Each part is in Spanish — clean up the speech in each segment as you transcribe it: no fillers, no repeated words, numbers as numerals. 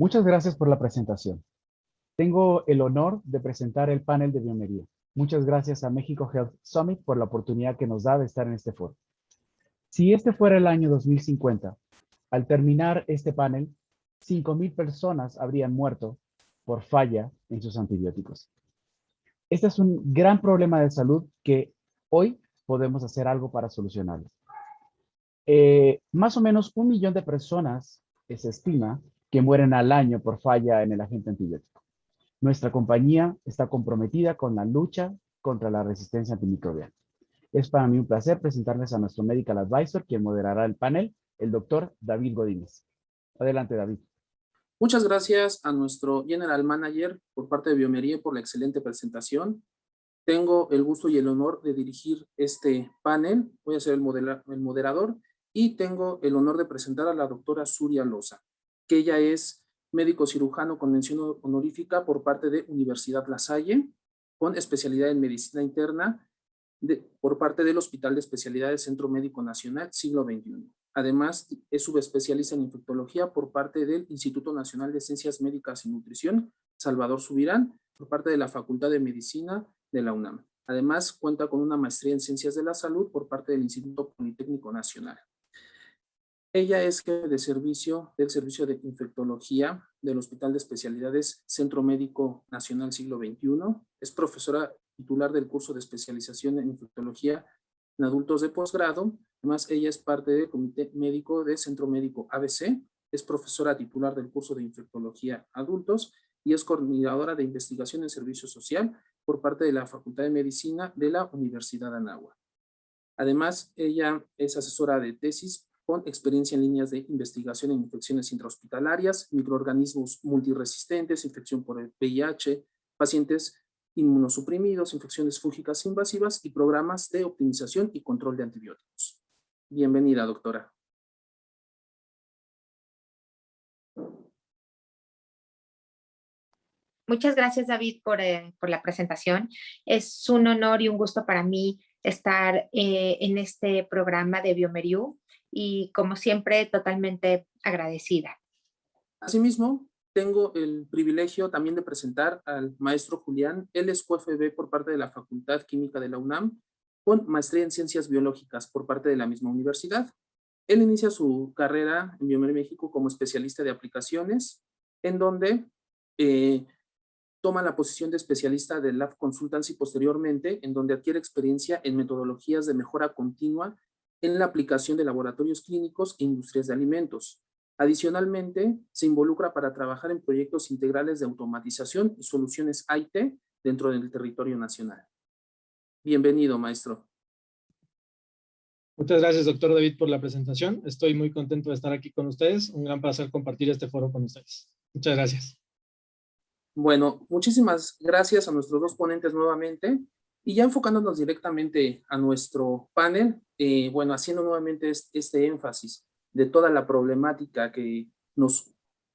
Muchas gracias por la presentación. Tengo el honor de presentar el panel de biomería. Muchas gracias a México Health Summit por la oportunidad que nos da de estar en este foro. Si este fuera el año 2050, al terminar este panel, 5,000 personas habrían muerto por falla en sus antibióticos. Este es un gran problema de salud que hoy podemos hacer algo para solucionarlo. Más o menos 1 millón de personas se estima que mueren al año por falla en el agente antibiótico. Nuestra compañía está comprometida con la lucha contra la resistencia antimicrobiana. Es para mí un placer presentarles a nuestro Medical Advisor, quien moderará el panel, el doctor David Godínez. Adelante, David. Muchas gracias a nuestro General Manager por parte de Biomería por la excelente presentación. Tengo el gusto y el honor de dirigir este panel. Voy a ser el moderador y tengo el honor de presentar a la doctora Zuria Loza, que ella es médico cirujano con mención honorífica por parte de Universidad La Salle, con especialidad en medicina interna por parte del Hospital de Especialidades Centro Médico Nacional Siglo XXI. Además, es subespecialista en infectología por parte del Instituto Nacional de Ciencias Médicas y Nutrición, Salvador Subirán, por parte de la Facultad de Medicina de la UNAM. Además, cuenta con una maestría en Ciencias de la Salud por parte del Instituto Politécnico Nacional. Ella es jefe de servicio del Servicio de Infectología del Hospital de Especialidades Centro Médico Nacional Siglo XXI. Es profesora titular del curso de especialización en infectología en adultos de posgrado. Además, ella es parte del Comité Médico de Centro Médico ABC. Es profesora titular del curso de infectología adultos y es coordinadora de investigación en servicio social por parte de la Facultad de Medicina de la Universidad de Anáhuac. Además, ella es asesora de tesis con experiencia en líneas de investigación en infecciones intrahospitalarias, microorganismos multiresistentes, infección por el VIH, pacientes inmunosuprimidos, infecciones fúngicas invasivas y programas de optimización y control de antibióticos. Bienvenida, doctora. Muchas gracias, David, por la presentación. Es un honor y un gusto para mí estar en este programa de Biomeriú y, como siempre, totalmente agradecida. Asimismo, tengo el privilegio también de presentar al maestro Julián. Él es QFB por parte de la Facultad Química de la UNAM, con maestría en Ciencias Biológicas por parte de la misma universidad. Él inicia su carrera en Biomería México como especialista de aplicaciones, en donde toma la posición de especialista de Lab Consultancy posteriormente, en donde adquiere experiencia en metodologías de mejora continua en la aplicación de laboratorios clínicos e industrias de alimentos. Adicionalmente, se involucra para trabajar en proyectos integrales de automatización y soluciones IT dentro del territorio nacional. Bienvenido, maestro. Muchas gracias, doctor David, por la presentación. Estoy muy contento de estar aquí con ustedes. Un gran placer compartir este foro con ustedes. Muchas gracias. Bueno, muchísimas gracias a nuestros dos ponentes nuevamente. Y ya enfocándonos directamente a nuestro panel, bueno, haciendo nuevamente este énfasis de toda la problemática que nos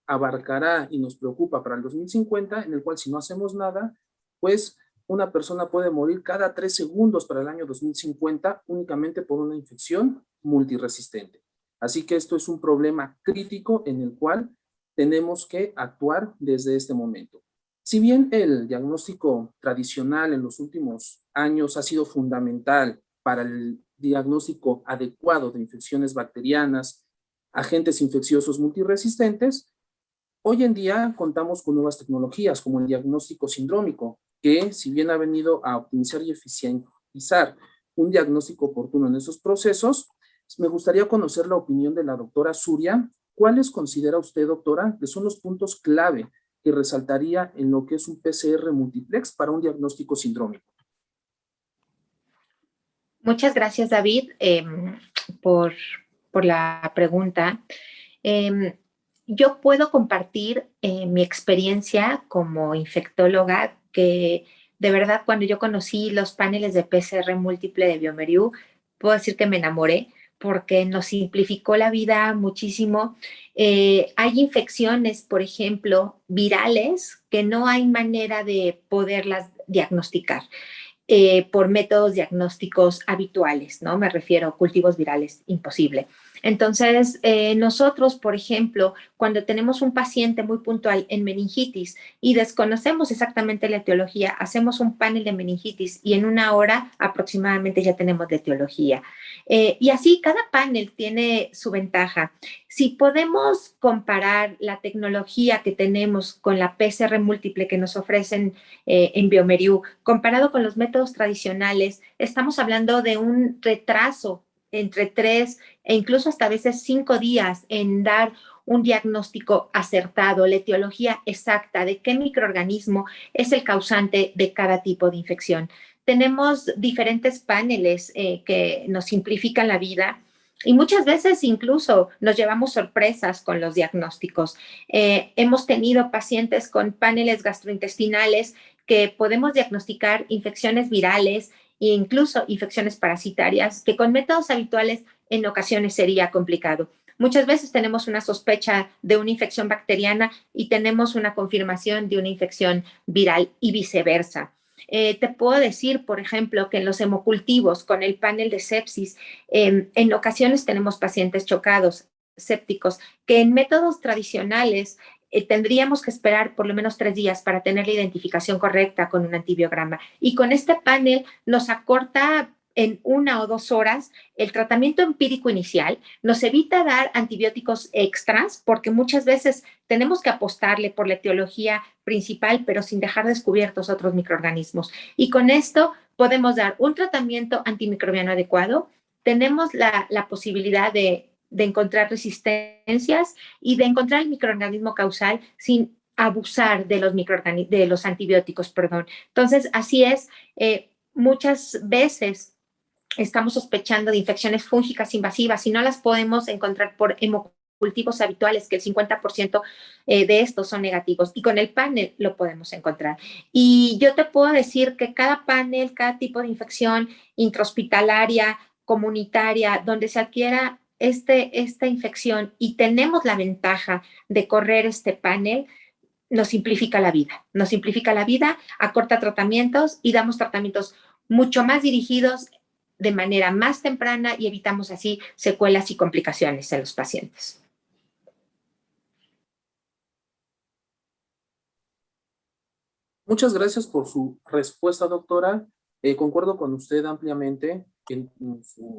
abarcará y nos preocupa para el 2050, en el cual si no hacemos nada, pues una persona puede morir cada 3 segundos para el año 2050 únicamente por una infección multiresistente. Así que esto es un problema crítico en el cual tenemos que actuar desde este momento. Si bien el diagnóstico tradicional en los últimos años ha sido fundamental para el diagnóstico adecuado de infecciones bacterianas, agentes infecciosos multiresistentes, hoy en día contamos con nuevas tecnologías como el diagnóstico sindrómico, que si bien ha venido a optimizar y eficientizar un diagnóstico oportuno en esos procesos, me gustaría conocer la opinión de la doctora Zuria. ¿Cuáles considera usted, doctora, que son los puntos clave que resaltaría en lo que es un PCR multiplex para un diagnóstico sindrómico? Muchas gracias, David, por la pregunta. Yo puedo compartir mi experiencia como infectóloga, que de verdad cuando yo conocí los paneles de PCR múltiple de Biomeriú, puedo decir que me enamoré porque nos simplificó la vida muchísimo. Hay infecciones, por ejemplo, virales, que no hay manera de poderlas diagnosticar por métodos diagnósticos habituales, ¿no? Me refiero a cultivos virales, imposible. Entonces, nosotros, por ejemplo, cuando tenemos un paciente muy puntual en meningitis y desconocemos exactamente la etiología, hacemos un panel de meningitis y en 1 hora aproximadamente ya tenemos de etiología. Y así cada panel tiene su ventaja. Si podemos comparar la tecnología que tenemos con la PCR múltiple que nos ofrecen en bioMérieux, comparado con los métodos tradicionales, estamos hablando de un retraso entre 3 e incluso hasta a veces 5 días en dar un diagnóstico acertado, la etiología exacta de qué microorganismo es el causante de cada tipo de infección. Tenemos diferentes paneles que nos simplifican la vida y muchas veces incluso nos llevamos sorpresas con los diagnósticos. Hemos tenido pacientes con paneles gastrointestinales que podemos diagnosticar infecciones virales e incluso infecciones parasitarias que con métodos habituales en ocasiones sería complicado. Muchas veces tenemos una sospecha de una infección bacteriana y tenemos una confirmación de una infección viral y viceversa. Te puedo decir, por ejemplo, que en los hemocultivos con el panel de sepsis, en ocasiones tenemos pacientes chocados, sépticos, que en métodos tradicionales tendríamos que esperar por lo menos 3 días para tener la identificación correcta con un antibiograma. Y con este panel nos acorta en 1 o 2 horas el tratamiento empírico inicial, nos evita dar antibióticos extras porque muchas veces tenemos que apostarle por la etiología principal, pero sin dejar descubiertos otros microorganismos. Y con esto podemos dar un tratamiento antimicrobiano adecuado, tenemos la posibilidad de encontrar resistencias y de encontrar el microorganismo causal sin abusar de los antibióticos, perdón. Entonces, así es, muchas veces estamos sospechando de infecciones fúngicas invasivas y no las podemos encontrar por hemocultivos habituales, que el 50% de estos son negativos, y con el panel lo podemos encontrar. Y yo te puedo decir que cada panel, cada tipo de infección intrahospitalaria, comunitaria, donde se adquiera esta infección y tenemos la ventaja de correr este panel, nos simplifica la vida, acorta tratamientos y damos tratamientos mucho más dirigidos de manera más temprana y evitamos así secuelas y complicaciones en los pacientes. Muchas gracias por su respuesta, doctora. Concuerdo con usted ampliamente en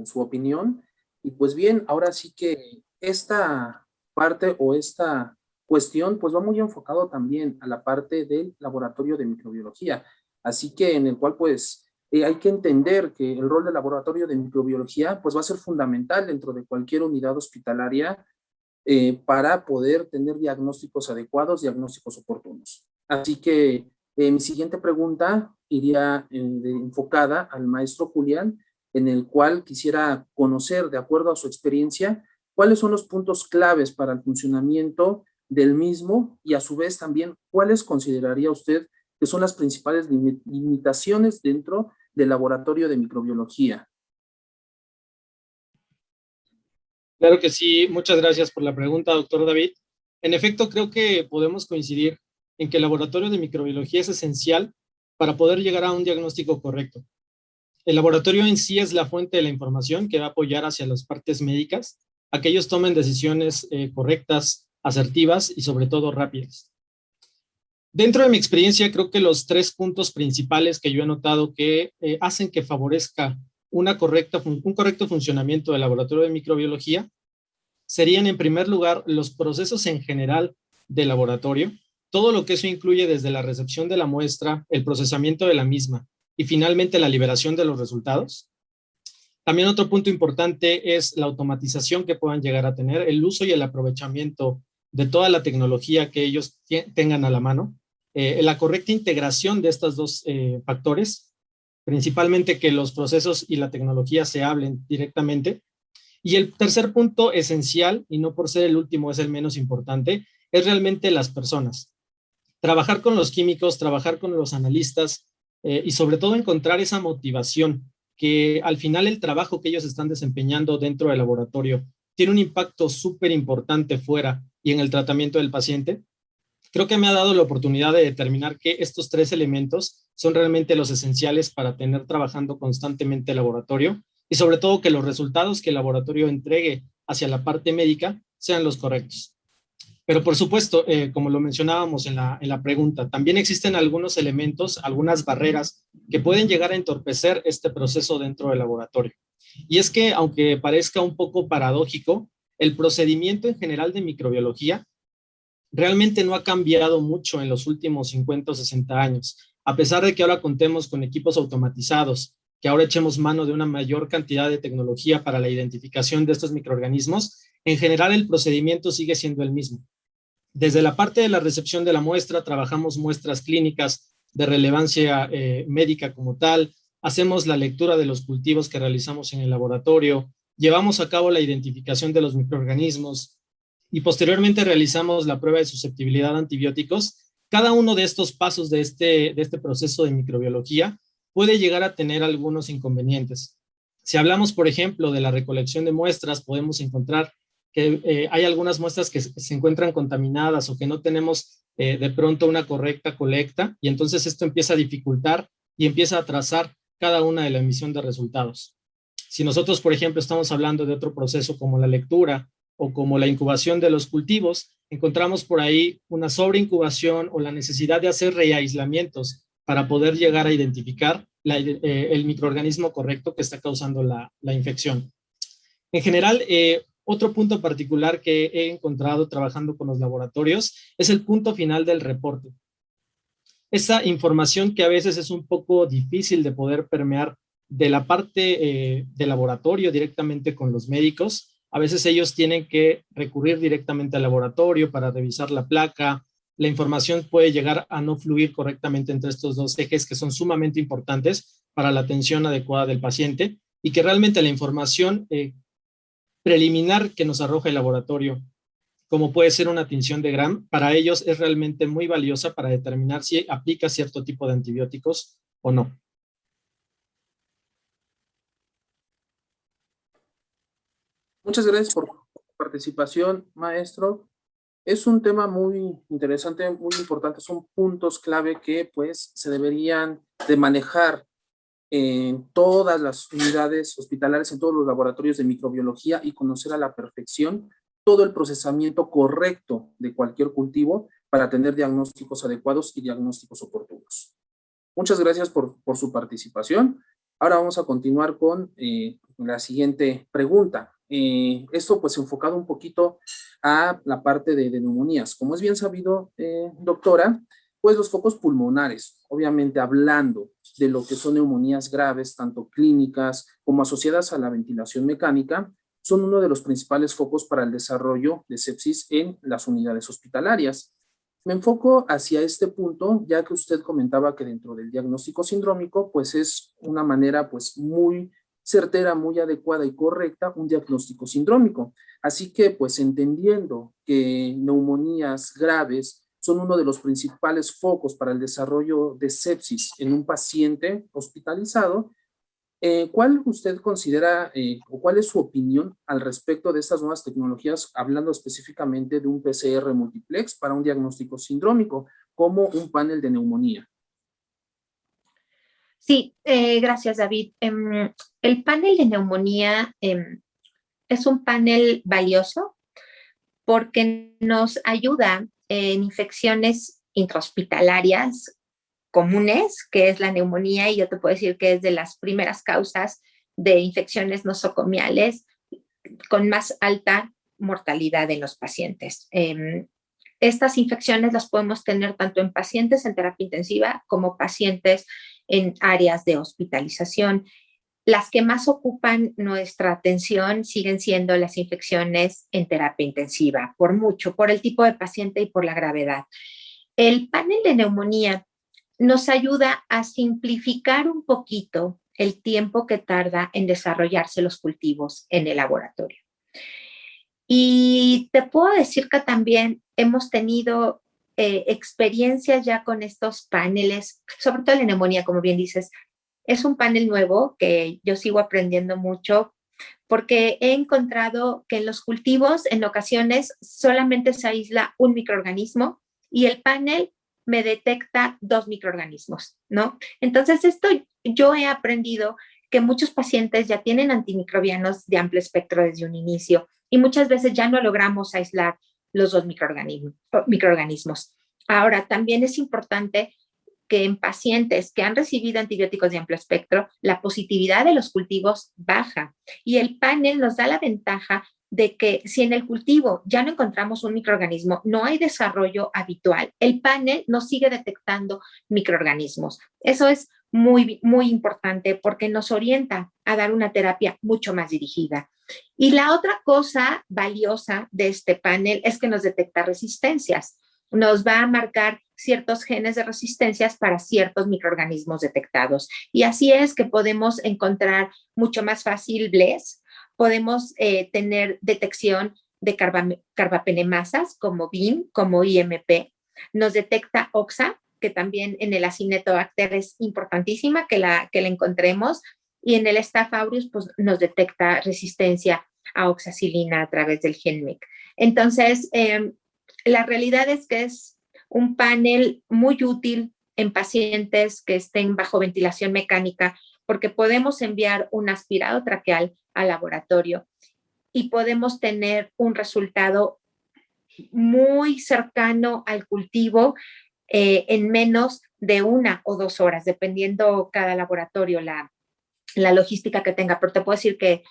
su opinión. Y pues bien, ahora sí que esta parte o esta cuestión pues va muy enfocado también a la parte del laboratorio de microbiología. Así que en el cual pues hay que entender que el rol del laboratorio de microbiología pues va a ser fundamental dentro de cualquier unidad hospitalaria para poder tener diagnósticos adecuados, diagnósticos oportunos. Así que mi siguiente pregunta iría enfocada al maestro Julián, en el cual quisiera conocer, de acuerdo a su experiencia, cuáles son los puntos claves para el funcionamiento del mismo y a su vez también cuáles consideraría usted que son las principales limitaciones dentro del laboratorio de microbiología. Claro que sí, muchas gracias por la pregunta, doctor David. En efecto, creo que podemos coincidir en que el laboratorio de microbiología es esencial para poder llegar a un diagnóstico correcto. El laboratorio en sí es la fuente de la información que va a apoyar hacia las partes médicas, a que ellos tomen decisiones correctas, asertivas y sobre todo rápidas. Dentro de mi experiencia, creo que los 3 puntos principales que yo he notado que hacen que favorezca un correcto funcionamiento del laboratorio de microbiología serían, en primer lugar, los procesos en general del laboratorio, todo lo que eso incluye desde la recepción de la muestra, el procesamiento de la misma y finalmente la liberación de los resultados. También otro punto importante es la automatización que puedan llegar a tener, el uso y el aprovechamiento de toda la tecnología que ellos tengan a la mano, la correcta integración de estos 2 factores, principalmente que los procesos y la tecnología se hablen directamente. Y el tercer punto esencial, y no por ser el último es el menos importante, es realmente las personas. Trabajar con los químicos, trabajar con los analistas y sobre todo encontrar esa motivación que al final el trabajo que ellos están desempeñando dentro del laboratorio tiene un impacto súper importante fuera y en el tratamiento del paciente. Creo que me ha dado la oportunidad de determinar que estos 3 elementos son realmente los esenciales para tener trabajando constantemente el laboratorio y sobre todo que los resultados que el laboratorio entregue hacia la parte médica sean los correctos. Pero por supuesto, como lo mencionábamos en la pregunta, también existen algunos elementos, algunas barreras que pueden llegar a entorpecer este proceso dentro del laboratorio. Y es que, aunque parezca un poco paradójico, el procedimiento en general de microbiología realmente no ha cambiado mucho en los últimos 50 o 60 años. A pesar de que ahora contemos con equipos automatizados, que ahora echemos mano de una mayor cantidad de tecnología para la identificación de estos microorganismos, en general el procedimiento sigue siendo el mismo. Desde la parte de la recepción de la muestra, trabajamos muestras clínicas de relevancia médica como tal, hacemos la lectura de los cultivos que realizamos en el laboratorio, llevamos a cabo la identificación de los microorganismos y posteriormente realizamos la prueba de susceptibilidad a antibióticos. Cada uno de estos pasos de este proceso de microbiología puede llegar a tener algunos inconvenientes. Si hablamos, por ejemplo, de la recolección de muestras, podemos encontrar que hay algunas muestras que se encuentran contaminadas o que no tenemos de pronto una correcta colecta, y entonces esto empieza a dificultar y empieza a atrasar cada una de la emisión de resultados. Si nosotros, por ejemplo, estamos hablando de otro proceso como la lectura o como la incubación de los cultivos, encontramos por ahí una sobreincubación o la necesidad de hacer reaislamientos para poder llegar a identificar el microorganismo correcto que está causando la infección. En general, otro punto particular que he encontrado trabajando con los laboratorios es el punto final del reporte. Esa información que a veces es un poco difícil de poder permear de la parte de laboratorio directamente con los médicos. A veces ellos tienen que recurrir directamente al laboratorio para revisar la placa. La información puede llegar a no fluir correctamente entre estos dos ejes que son sumamente importantes para la atención adecuada del paciente, y que realmente la información preliminar que nos arroja el laboratorio, como puede ser una tinción de Gram, para ellos es realmente muy valiosa para determinar si aplica cierto tipo de antibióticos o no. Muchas gracias por su participación, maestro. Es un tema muy interesante, muy importante. Son puntos clave que pues se deberían de manejar en todas las unidades hospitalarias, en todos los laboratorios de microbiología, y conocer a la perfección todo el procesamiento correcto de cualquier cultivo para tener diagnósticos adecuados y diagnósticos oportunos. Muchas gracias por su participación. Ahora vamos a continuar con la siguiente pregunta. Esto pues enfocado un poquito a la parte de neumonías. Como es bien sabido, doctora, pues los focos pulmonares, obviamente hablando de lo que son neumonías graves, tanto clínicas como asociadas a la ventilación mecánica, son uno de los principales focos para el desarrollo de sepsis en las unidades hospitalarias. Me enfoco hacia este punto, ya que usted comentaba que dentro del diagnóstico sindrómico, pues es una manera pues muy certera, muy adecuada y correcta un diagnóstico sindrómico. Así que pues entendiendo que neumonías graves son uno de los principales focos para el desarrollo de sepsis en un paciente hospitalizado, ¿cuál usted considera o cuál es su opinión al respecto de estas nuevas tecnologías, hablando específicamente de un PCR multiplex para un diagnóstico sindrómico, como un panel de neumonía? Sí, gracias, David. El panel de neumonía es un panel valioso porque nos ayuda en infecciones intrahospitalarias comunes, que es la neumonía, y yo te puedo decir que es de las primeras causas de infecciones nosocomiales con más alta mortalidad en los pacientes. Estas infecciones las podemos tener tanto en pacientes en terapia intensiva como pacientes en áreas de hospitalización. Las que más ocupan nuestra atención siguen siendo las infecciones en terapia intensiva, por mucho, por el tipo de paciente y por la gravedad. El panel de neumonía nos ayuda a simplificar un poquito el tiempo que tarda en desarrollarse los cultivos en el laboratorio. Y te puedo decir que también hemos tenido experiencias ya con estos paneles, sobre todo la neumonía, como bien dices. Es un panel nuevo que yo sigo aprendiendo mucho porque he encontrado que en los cultivos en ocasiones solamente se aísla un microorganismo y el panel me detecta 2 microorganismos, ¿no? Entonces esto yo he aprendido que muchos pacientes ya tienen antimicrobianos de amplio espectro desde un inicio y muchas veces ya no logramos aislar los dos microorganismos. Ahora, también es importante que en pacientes que han recibido antibióticos de amplio espectro, la positividad de los cultivos baja, y el panel nos da la ventaja de que si en el cultivo ya no encontramos un microorganismo, no hay desarrollo habitual, el panel nos sigue detectando microorganismos. Eso es muy, muy importante porque nos orienta a dar una terapia mucho más dirigida. Y la otra cosa valiosa de este panel es que nos detecta resistencias. Nos va a marcar ciertos genes de resistencias para ciertos microorganismos detectados. Y así es que podemos encontrar mucho más fácil BLES, podemos tener detección de carbapenemasas como BIM, como IMP. Nos detecta OXA, que también en el Acinetobacter es importantísima que la encontremos, y en el Staph aureus pues, nos detecta resistencia a oxacilina a través del gen MYC. Entonces, la realidad es que es un panel muy útil en pacientes que estén bajo ventilación mecánica, porque podemos enviar un aspirado traqueal al laboratorio y podemos tener un resultado muy cercano al cultivo en menos de 1 o 2 horas, dependiendo cada laboratorio, la logística que tenga. Pero te puedo decir que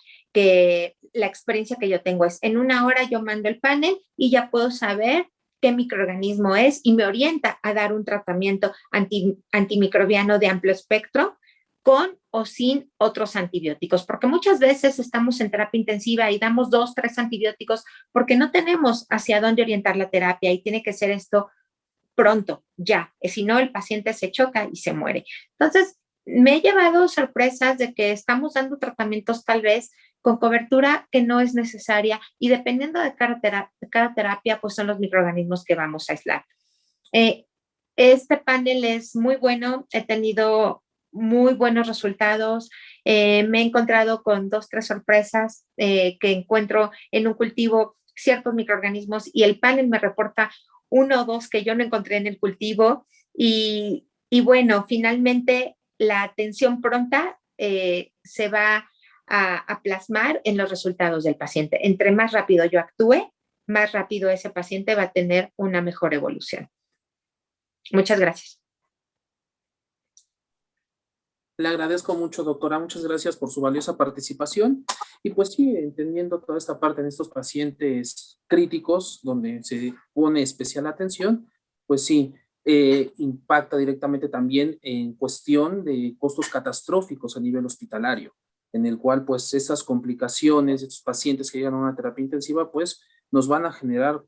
la experiencia que yo tengo es en 1 hora yo mando el panel y ya puedo saber qué microorganismo es y me orienta a dar un tratamiento antimicrobiano de amplio espectro con o sin otros antibióticos, porque muchas veces estamos en terapia intensiva y damos 2, 3 antibióticos porque no tenemos hacia dónde orientar la terapia y tiene que ser esto pronto, ya, si no el paciente se choca y se muere. Entonces, me he llevado sorpresas de que estamos dando tratamientos tal vez con cobertura que no es necesaria y dependiendo de cada terapia, pues son los microorganismos que vamos a aislar. Este panel es muy bueno, he tenido muy buenos resultados, me he encontrado con 2, 3 sorpresas que encuentro en un cultivo ciertos microorganismos y el panel me reporta 1 o 2 que yo no encontré en el cultivo y bueno, finalmente la atención pronta se va a plasmar en los resultados del paciente. Entre más rápido yo actúe, más rápido ese paciente va a tener una mejor evolución. Muchas gracias. Le agradezco mucho, doctora. Muchas gracias por su valiosa participación. Y pues sí, entendiendo toda esta parte en estos pacientes críticos, donde se pone especial atención, pues sí, impacta directamente también en cuestión de costos catastróficos a nivel hospitalario, en el cual pues esas complicaciones de estos pacientes que llegan a una terapia intensiva, pues nos van a generar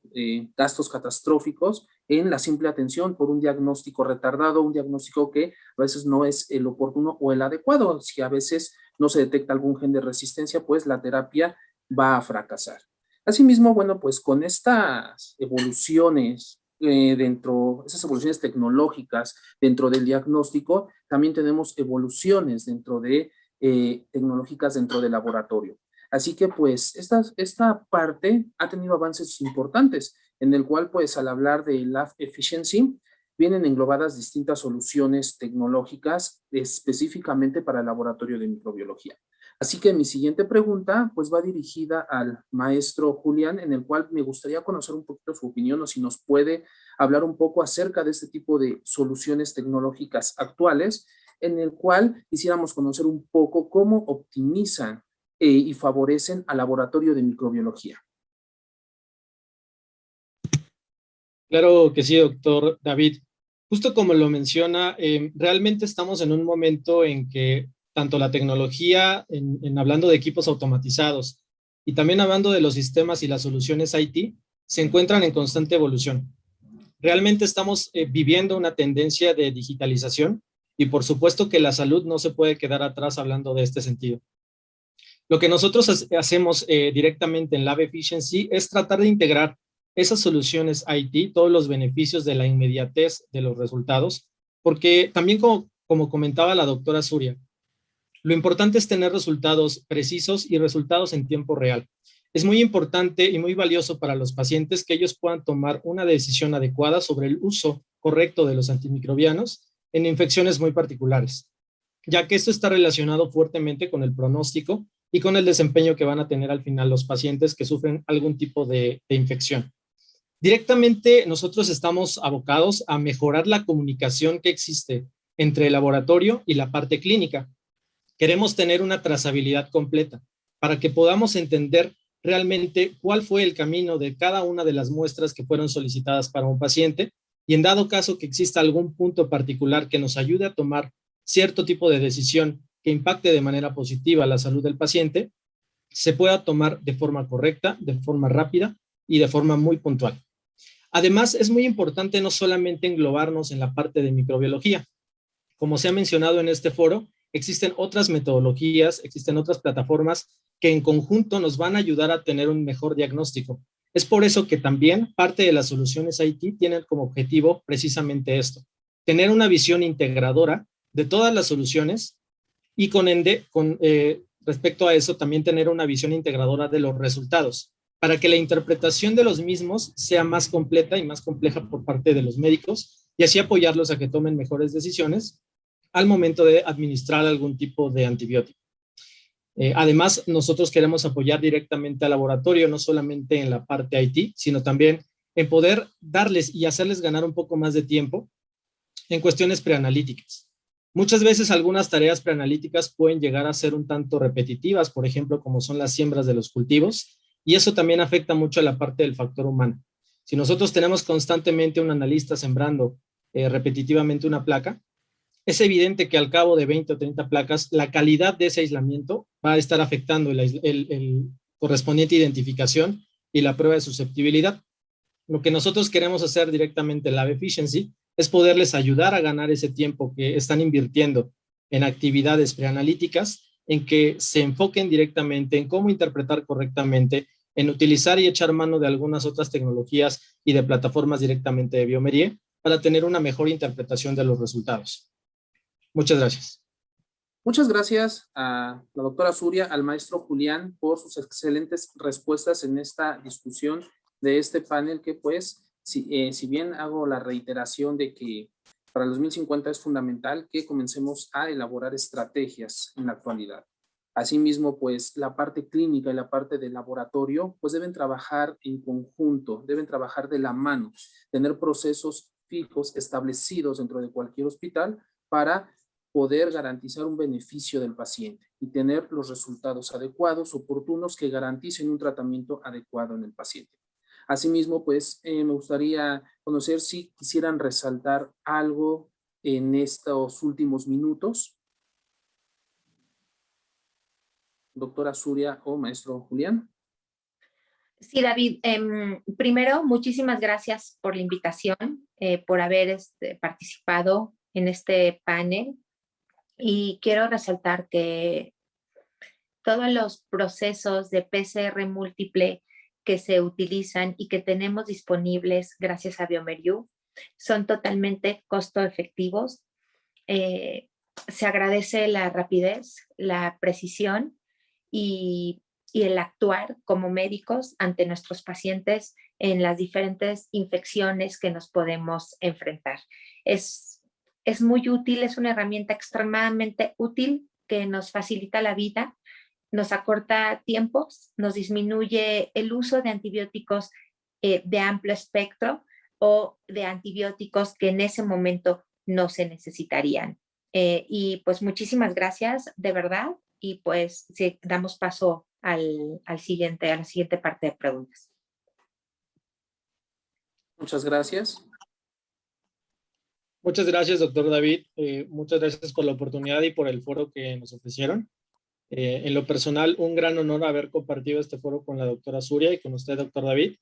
gastos catastróficos en la simple atención por un diagnóstico retardado, un diagnóstico que a veces no es el oportuno o el adecuado. Si a veces no se detecta algún gen de resistencia, pues la terapia va a fracasar. Asimismo, bueno, pues con estas evoluciones esas evoluciones tecnológicas dentro del diagnóstico, también tenemos evoluciones dentro de tecnológicas dentro del laboratorio. Así que pues esta parte ha tenido avances importantes, en el cual pues al hablar de Lab Efficiency, vienen englobadas distintas soluciones tecnológicas específicamente para el laboratorio de microbiología. Así que mi siguiente pregunta pues va dirigida al maestro Julián, en el cual me gustaría conocer un poquito su opinión o si nos puede hablar un poco acerca de este tipo de soluciones tecnológicas actuales, en el cual quisiéramos conocer un poco cómo optimizan y favorecen al laboratorio de microbiología. Claro que sí, doctor David. Justo como lo menciona, realmente estamos en un momento en que tanto la tecnología, hablando de equipos automatizados y también hablando de los sistemas y las soluciones IT, se encuentran en constante evolución. Realmente estamos viviendo una tendencia de digitalización y por supuesto que la salud no se puede quedar atrás hablando de este sentido. Lo que nosotros hacemos directamente en Lab Efficiency es tratar de integrar esas soluciones IT, todos los beneficios de la inmediatez de los resultados, porque también como comentaba la doctora Suria, lo importante es tener resultados precisos y resultados en tiempo real. Es muy importante y muy valioso para los pacientes que ellos puedan tomar una decisión adecuada sobre el uso correcto de los antimicrobianos en infecciones muy particulares, ya que esto está relacionado fuertemente con el pronóstico y con el desempeño que van a tener al final los pacientes que sufren algún tipo de infección. Directamente nosotros estamos abocados a mejorar la comunicación que existe entre el laboratorio y la parte clínica. Queremos tener una trazabilidad completa para que podamos entender realmente cuál fue el camino de cada una de las muestras que fueron solicitadas para un paciente y en dado caso que exista algún punto particular que nos ayude a tomar cierto tipo de decisión que impacte de manera positiva la salud del paciente, se pueda tomar de forma correcta, de forma rápida y de forma muy puntual. Además, es muy importante no solamente englobarnos en la parte de microbiología. Como se ha mencionado en este foro, existen otras metodologías, existen otras plataformas que en conjunto nos van a ayudar a tener un mejor diagnóstico. Es por eso que también parte de las soluciones IT tienen como objetivo precisamente esto, tener una visión integradora de todas las soluciones y respecto a eso también tener una visión integradora de los resultados, para que la interpretación de los mismos sea más completa y más compleja por parte de los médicos y así apoyarlos a que tomen mejores decisiones al momento de administrar algún tipo de antibiótico. Además, nosotros queremos apoyar directamente al laboratorio, no solamente en la parte IT, sino también en poder darles y hacerles ganar un poco más de tiempo en cuestiones preanalíticas. Muchas veces algunas tareas preanalíticas pueden llegar a ser un tanto repetitivas, por ejemplo, como son las siembras de los cultivos, y eso también afecta mucho a la parte del factor humano. Si nosotros tenemos constantemente un analista sembrando repetitivamente una placa, es evidente que al cabo de 20 o 30 placas, la calidad de ese aislamiento va a estar afectando el correspondiente identificación y la prueba de susceptibilidad. Lo que nosotros queremos hacer directamente en Lab Efficiency es poderles ayudar a ganar ese tiempo que están invirtiendo en actividades preanalíticas, en que se enfoquen directamente en cómo interpretar correctamente, en utilizar y echar mano de algunas otras tecnologías y de plataformas directamente de Biomerie para tener una mejor interpretación de los resultados. Muchas gracias. Muchas gracias a la doctora Suria, al maestro Julián, por sus excelentes respuestas en esta discusión de este panel que pues, si bien hago la reiteración de que para el 2050 es fundamental que comencemos a elaborar estrategias en la actualidad. Asimismo, pues la parte clínica y la parte de laboratorio pues deben trabajar en conjunto, deben trabajar de la mano, tener procesos fijos establecidos dentro de cualquier hospital para poder garantizar un beneficio del paciente y tener los resultados adecuados, oportunos, que garanticen un tratamiento adecuado en el paciente. Asimismo, pues me gustaría conocer si quisieran resaltar algo en estos últimos minutos. Doctora Suria o maestro Julián. Sí, David. Primero, muchísimas gracias por la invitación, por haber participado en este panel. Y quiero resaltar que todos los procesos de PCR múltiple que se utilizan y que tenemos disponibles gracias a Biomeriu son totalmente costo efectivos. Se agradece la rapidez, la precisión y el actuar como médicos ante nuestros pacientes en las diferentes infecciones que nos podemos enfrentar. Es muy útil, es una herramienta extremadamente útil que nos facilita la vida, nos acorta tiempos, nos disminuye el uso de antibióticos de amplio espectro o de antibióticos que en ese momento no se necesitarían. Y pues muchísimas gracias, de verdad, y pues sí, damos paso a la siguiente parte de preguntas. Muchas gracias. Muchas gracias, doctor David. Muchas gracias por la oportunidad y por el foro que nos ofrecieron. En lo personal, un gran honor haber compartido este foro con la doctora Suria y con usted, doctor David.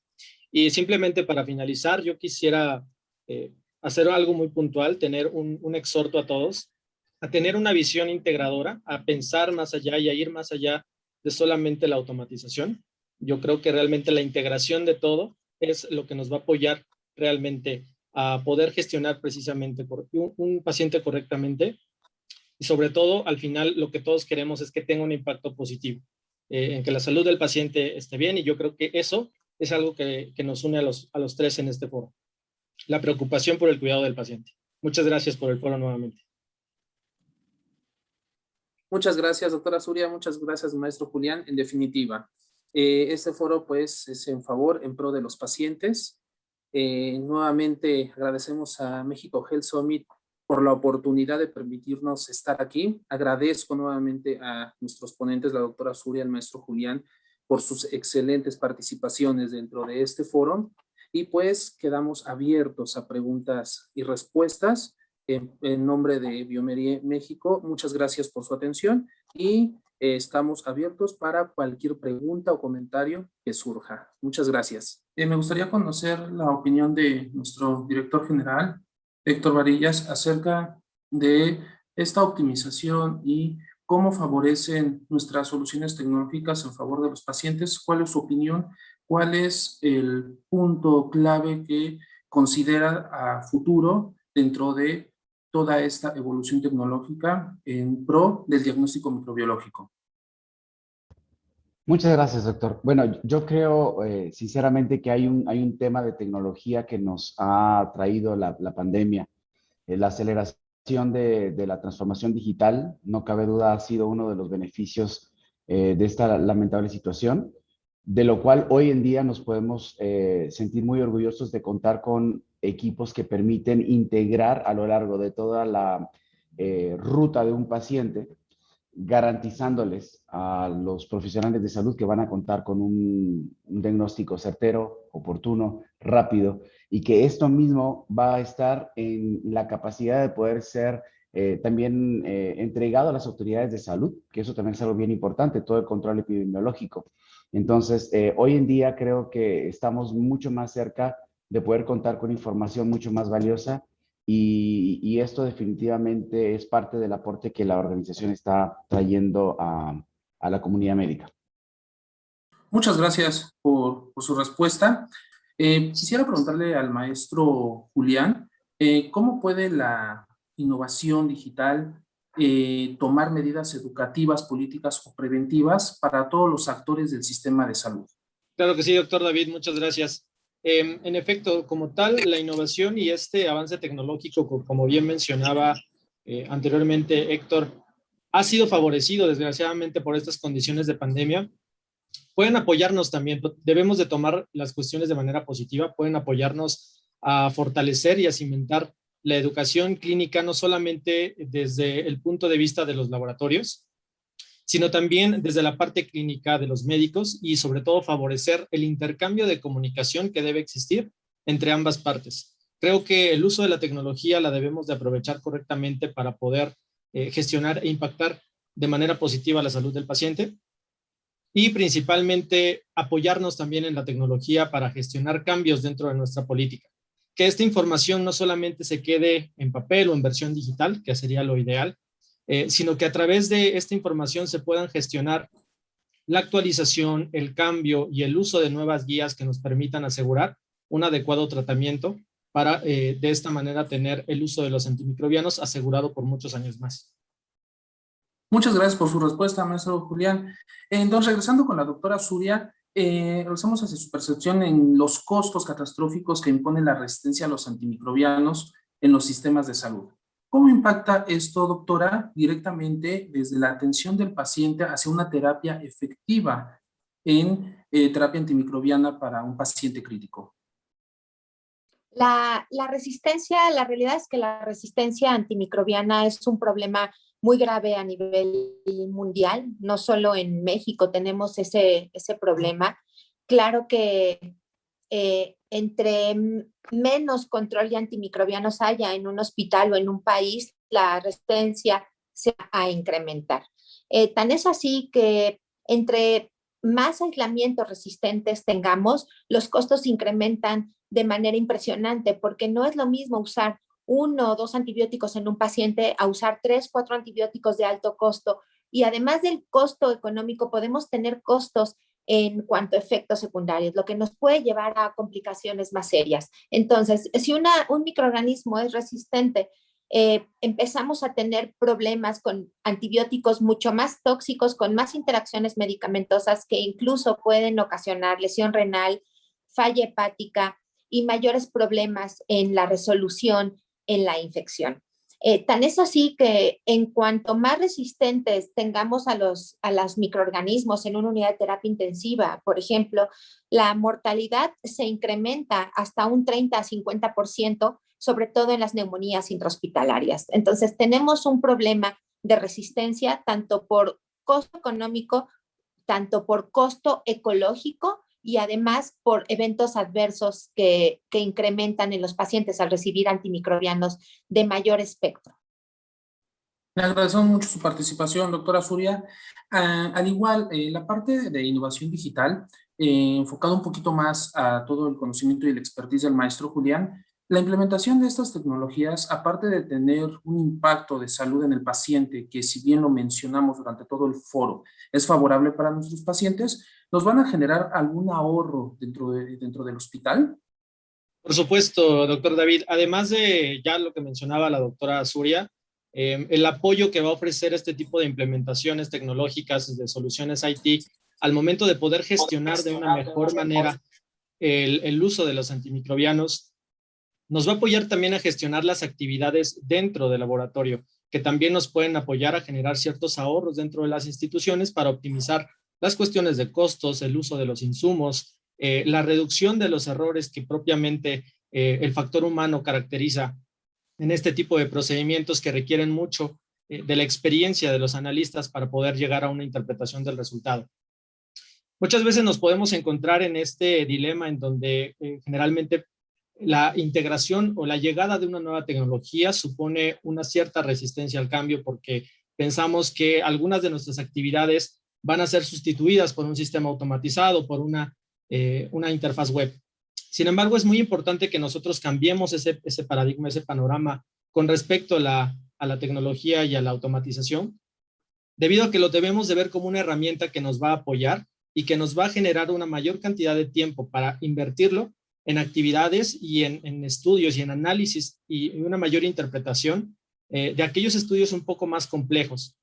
Y simplemente para finalizar, yo quisiera hacer algo muy puntual, tener un exhorto a todos, a tener una visión integradora, a pensar más allá y a ir más allá de solamente la automatización. Yo creo que realmente la integración de todo es lo que nos va a apoyar realmente a poder gestionar precisamente por un paciente correctamente y sobre todo al final lo que todos queremos es que tenga un impacto positivo, en que la salud del paciente esté bien y yo creo que eso es algo que nos une a los tres en este foro. La preocupación por el cuidado del paciente. Muchas gracias por el foro nuevamente. Muchas gracias, doctora Suria. Muchas gracias, maestro Julián. En definitiva, este foro pues es en favor, en pro de los pacientes. Nuevamente agradecemos a México Health Summit por la oportunidad de permitirnos estar aquí. Agradezco nuevamente a nuestros ponentes, la doctora Suria, el maestro Julián, por sus excelentes participaciones dentro de este foro. Y pues quedamos abiertos a preguntas y respuestas. En nombre de Biomerie México, muchas gracias por su atención y estamos abiertos para cualquier pregunta o comentario que surja. Muchas gracias. Me gustaría conocer la opinión de nuestro director general, Héctor Varillas, acerca de esta optimización y cómo favorecen nuestras soluciones tecnológicas en favor de los pacientes. ¿Cuál es su opinión? ¿Cuál es el punto clave que considera a futuro dentro de toda esta evolución tecnológica en pro del diagnóstico microbiológico? Muchas gracias, doctor. Bueno, yo creo sinceramente que hay un tema de tecnología que nos ha traído la pandemia. La aceleración de la transformación digital, no cabe duda, ha sido uno de los beneficios de esta lamentable situación, de lo cual hoy en día nos podemos sentir muy orgullosos de contar con equipos que permiten integrar a lo largo de toda la ruta de un paciente, garantizándoles a los profesionales de salud que van a contar con un diagnóstico certero, oportuno, rápido, y que esto mismo va a estar en la capacidad de poder ser también entregado a las autoridades de salud, que eso también es algo bien importante, todo el control epidemiológico. Entonces, hoy en día creo que estamos mucho más cerca de poder contar con información mucho más valiosa y esto definitivamente es parte del aporte que la organización está trayendo a la comunidad médica. Muchas gracias por su respuesta. Quisiera preguntarle al maestro Julián, ¿cómo puede la innovación digital tomar medidas educativas, políticas o preventivas para todos los actores del sistema de salud? Claro que sí, doctor David, muchas gracias. En efecto, como tal, la innovación y este avance tecnológico, como bien mencionaba anteriormente Héctor, ha sido favorecido desgraciadamente por estas condiciones de pandemia. Pueden apoyarnos también, debemos de tomar las cuestiones de manera positiva, pueden apoyarnos a fortalecer y a cimentar la educación clínica, no solamente desde el punto de vista de los laboratorios, sino también desde la parte clínica de los médicos y sobre todo favorecer el intercambio de comunicación que debe existir entre ambas partes. Creo que el uso de la tecnología la debemos de aprovechar correctamente para poder gestionar e impactar de manera positiva la salud del paciente y principalmente apoyarnos también en la tecnología para gestionar cambios dentro de nuestra política. Que esta información no solamente se quede en papel o en versión digital, que sería lo ideal, sino que a través de esta información se puedan gestionar la actualización, el cambio y el uso de nuevas guías que nos permitan asegurar un adecuado tratamiento para de esta manera tener el uso de los antimicrobianos asegurado por muchos años más. Muchas gracias por su respuesta, maestro Julián. Entonces, regresando con la doctora Suria, regresamos hacia su percepción en los costos catastróficos que impone la resistencia a los antimicrobianos en los sistemas de salud. ¿Cómo impacta esto, doctora, directamente desde la atención del paciente hacia una terapia efectiva en terapia antimicrobiana para un paciente crítico? La realidad es que la resistencia antimicrobiana es un problema muy grave a nivel mundial, no solo en México tenemos ese problema. Claro que entre menos control de antimicrobianos haya en un hospital o en un país, la resistencia se va a incrementar. Tan es así que entre más aislamientos resistentes tengamos, los costos incrementan de manera impresionante, porque no es lo mismo usar 1 o 2 antibióticos en un paciente a usar 3, 4 antibióticos de alto costo. Y además del costo económico, podemos tener costos en cuanto a efectos secundarios, lo que nos puede llevar a complicaciones más serias. Entonces, si un microorganismo es resistente, empezamos a tener problemas con antibióticos mucho más tóxicos, con más interacciones medicamentosas que incluso pueden ocasionar lesión renal, falla hepática y mayores problemas en la resolución en la infección. Tan es así que en cuanto más resistentes tengamos a los microorganismos en una unidad de terapia intensiva, por ejemplo, la mortalidad se incrementa hasta un 30 a 50%, sobre todo en las neumonías intrahospitalarias. Entonces, tenemos un problema de resistencia tanto por costo económico, tanto por costo ecológico y además por eventos adversos que incrementan en los pacientes al recibir antimicrobianos de mayor espectro. Le agradecemos mucho su participación, doctora Suria. Al igual, la parte de innovación digital, enfocado un poquito más a todo el conocimiento y la expertise del maestro Julián, la implementación de estas tecnologías, aparte de tener un impacto de salud en el paciente, que si bien lo mencionamos durante todo el foro, es favorable para nuestros pacientes, ¿nos van a generar algún ahorro dentro del hospital? Por supuesto, doctor David. Además de ya lo que mencionaba la doctora Suria, el apoyo que va a ofrecer este tipo de implementaciones tecnológicas de soluciones IT al momento de poder gestionar de una mejor manera el uso de los antimicrobianos, nos va a apoyar también a gestionar las actividades dentro del laboratorio, que también nos pueden apoyar a generar ciertos ahorros dentro de las instituciones para optimizar las cuestiones de costos, el uso de los insumos, la reducción de los errores que propiamente el factor humano caracteriza en este tipo de procedimientos que requieren mucho de la experiencia de los analistas para poder llegar a una interpretación del resultado. Muchas veces nos podemos encontrar en este dilema en donde generalmente la integración o la llegada de una nueva tecnología supone una cierta resistencia al cambio porque pensamos que algunas de nuestras actividades van a ser sustituidas por un sistema automatizado, por una interfaz web. Sin embargo, es muy importante que nosotros cambiemos ese paradigma, ese panorama con respecto a la tecnología y a la automatización, debido a que lo debemos de ver como una herramienta que nos va a apoyar y que nos va a generar una mayor cantidad de tiempo para invertirlo en actividades y en estudios y en análisis y una mayor interpretación de aquellos estudios un poco más complejos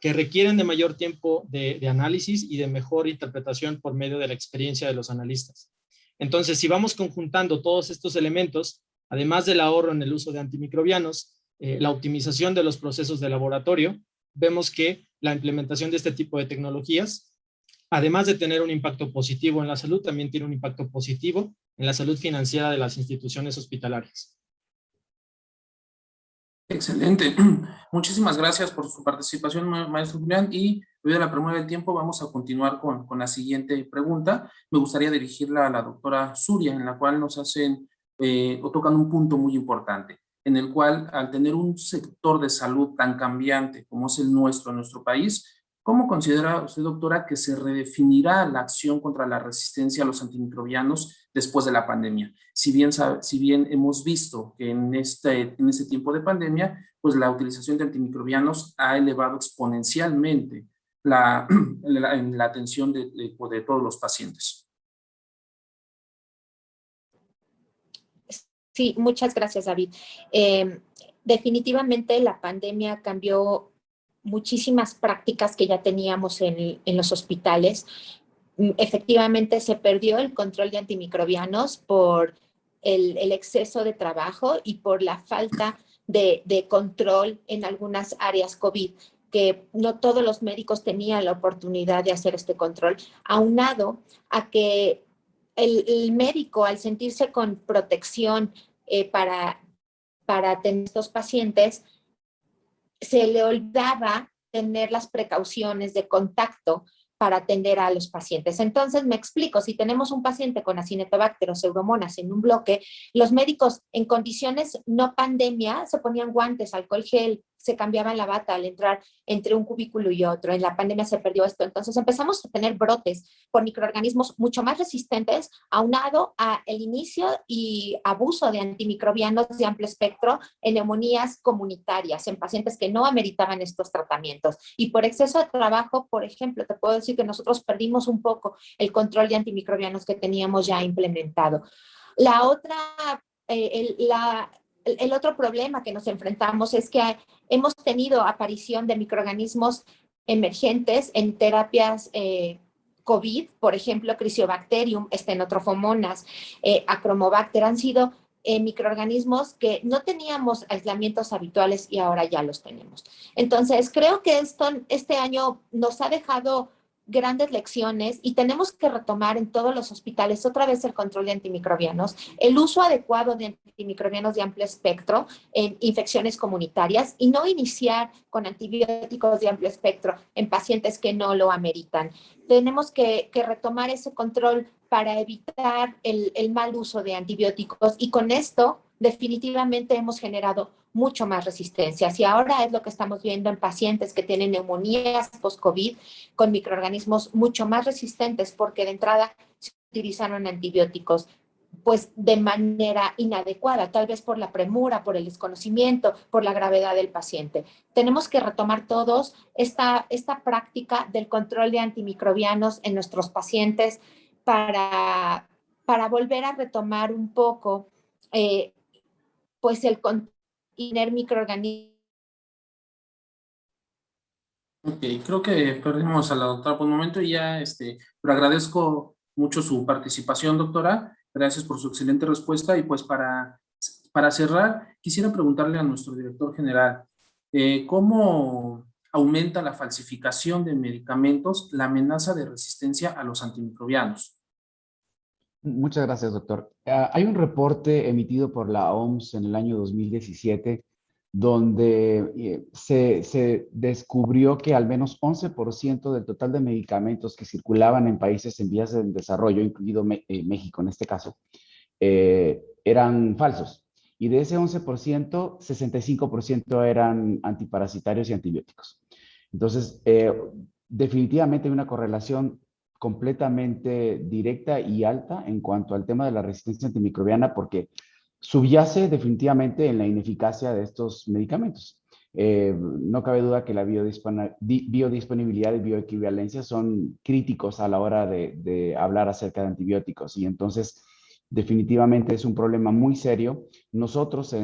que requieren de mayor tiempo de análisis y de mejor interpretación por medio de la experiencia de los analistas. Entonces, si vamos conjuntando todos estos elementos, además del ahorro en el uso de antimicrobianos, la optimización de los procesos de laboratorio, vemos que la implementación de este tipo de tecnologías, además de tener un impacto positivo en la salud, también tiene un impacto positivo en la salud financiera de las instituciones hospitalarias. Excelente. Muchísimas gracias por su participación, maestro Julián. Y debido a la premura del tiempo, vamos a continuar con la siguiente pregunta. Me gustaría dirigirla a la doctora Suria, en la cual nos hacen o tocan un punto muy importante, en el cual, al tener un sector de salud tan cambiante como es el nuestro en nuestro país, ¿cómo considera usted, doctora, que se redefinirá la acción contra la resistencia a los antimicrobianos después de la pandemia? Si bien hemos visto que en este tiempo de pandemia, pues la utilización de antimicrobianos ha elevado exponencialmente en la atención de todos los pacientes. Sí, muchas gracias, David. Definitivamente la pandemia cambió muchísimas prácticas que ya teníamos en los hospitales. Efectivamente se perdió el control de antimicrobianos por el exceso de trabajo y por la falta de control en algunas áreas COVID, que no todos los médicos tenían la oportunidad de hacer este control, aunado a que el médico, al sentirse con protección para atender a estos pacientes, se le olvidaba tener las precauciones de contacto para atender a los pacientes. Entonces, me explico, si tenemos un paciente con Acinetobacter o Pseudomonas en un bloque, los médicos en condiciones no pandemia se ponían guantes, alcohol gel, se cambiaban la bata al entrar entre un cubículo y otro. En la pandemia se perdió esto. Entonces empezamos a tener brotes por microorganismos mucho más resistentes, aunado a el inicio y abuso de antimicrobianos de amplio espectro en neumonías comunitarias, en pacientes que no ameritaban estos tratamientos. Y por exceso de trabajo, por ejemplo, te puedo decir que nosotros perdimos un poco el control de antimicrobianos que teníamos ya implementado. La otra, el otro problema que nos enfrentamos es que hemos tenido aparición de microorganismos emergentes en terapias COVID, por ejemplo, Crisiobacterium, Stenotrophomonas, Acromobacter, han sido microorganismos que no teníamos aislamientos habituales y ahora ya los tenemos. Entonces, creo que este año nos ha dejado grandes lecciones y tenemos que retomar en todos los hospitales otra vez el control de antimicrobianos, el uso adecuado de antimicrobianos de amplio espectro en infecciones comunitarias y no iniciar con antibióticos de amplio espectro en pacientes que no lo ameritan. Tenemos que retomar ese control para evitar el mal uso de antibióticos y con esto definitivamente hemos generado mucho más resistencias y ahora es lo que estamos viendo en pacientes que tienen neumonías post-COVID con microorganismos mucho más resistentes porque de entrada se utilizaron antibióticos pues de manera inadecuada, tal vez por la premura, por el desconocimiento, por la gravedad del paciente. Tenemos que retomar todos esta práctica del control de antimicrobianos en nuestros pacientes para volver a retomar un poco pues el contener microorganismos. Ok, creo que perdimos a la doctora por un momento y ya, pero agradezco mucho su participación, doctora. Gracias por su excelente respuesta y pues para cerrar, quisiera preguntarle a nuestro director general, ¿cómo aumenta la falsificación de medicamentos la amenaza de resistencia a los antimicrobianos? Muchas gracias, doctor. Hay un reporte emitido por la OMS en el año 2017 donde se descubrió que al menos 11% del total de medicamentos que circulaban en países en vías de desarrollo, incluido México en este caso, eran falsos. Y de ese 11%, 65% eran antiparasitarios y antibióticos. Entonces, definitivamente hay una correlación completamente directa y alta en cuanto al tema de la resistencia antimicrobiana porque subyace definitivamente en la ineficacia de estos medicamentos. No cabe duda que la biodisponibilidad y bioequivalencia son críticos a la hora de hablar acerca de antibióticos y entonces definitivamente es un problema muy serio. Nosotros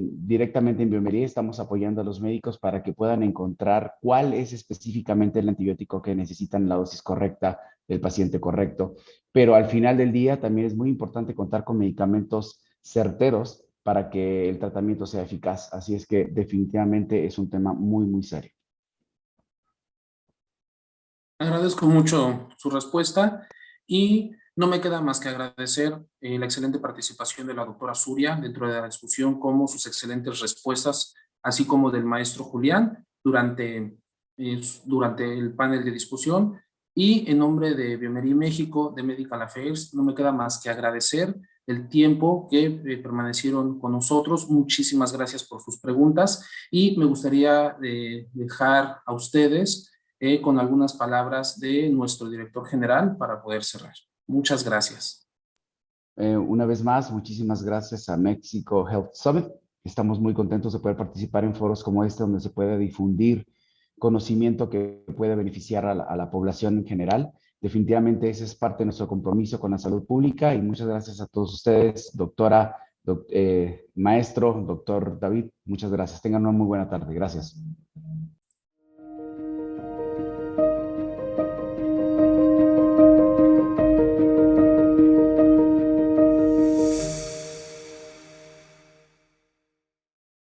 directamente en Biomería estamos apoyando a los médicos para que puedan encontrar cuál es específicamente el antibiótico que necesitan, la dosis correcta del paciente correcto. Pero al final del día también es muy importante contar con medicamentos certeros para que el tratamiento sea eficaz. Así es que definitivamente es un tema muy, muy serio. Agradezco mucho su respuesta y no me queda más que agradecer la excelente participación de la doctora Suria dentro de la discusión, como sus excelentes respuestas, así como del maestro Julián durante el panel de discusión. Y en nombre de Biomería México, de Medical Affairs, no me queda más que agradecer el tiempo que permanecieron con nosotros. Muchísimas gracias por sus preguntas y me gustaría dejar a ustedes con algunas palabras de nuestro director general para poder cerrar. Muchas gracias. Una vez más, muchísimas gracias a Mexico Health Summit. Estamos muy contentos de poder participar en foros como este donde se puede difundir conocimiento que puede beneficiar a la población en general. Definitivamente ese es parte de nuestro compromiso con la salud pública y muchas gracias a todos ustedes, doctora, maestro, doctor David. Muchas gracias. Tengan una muy buena tarde. Gracias.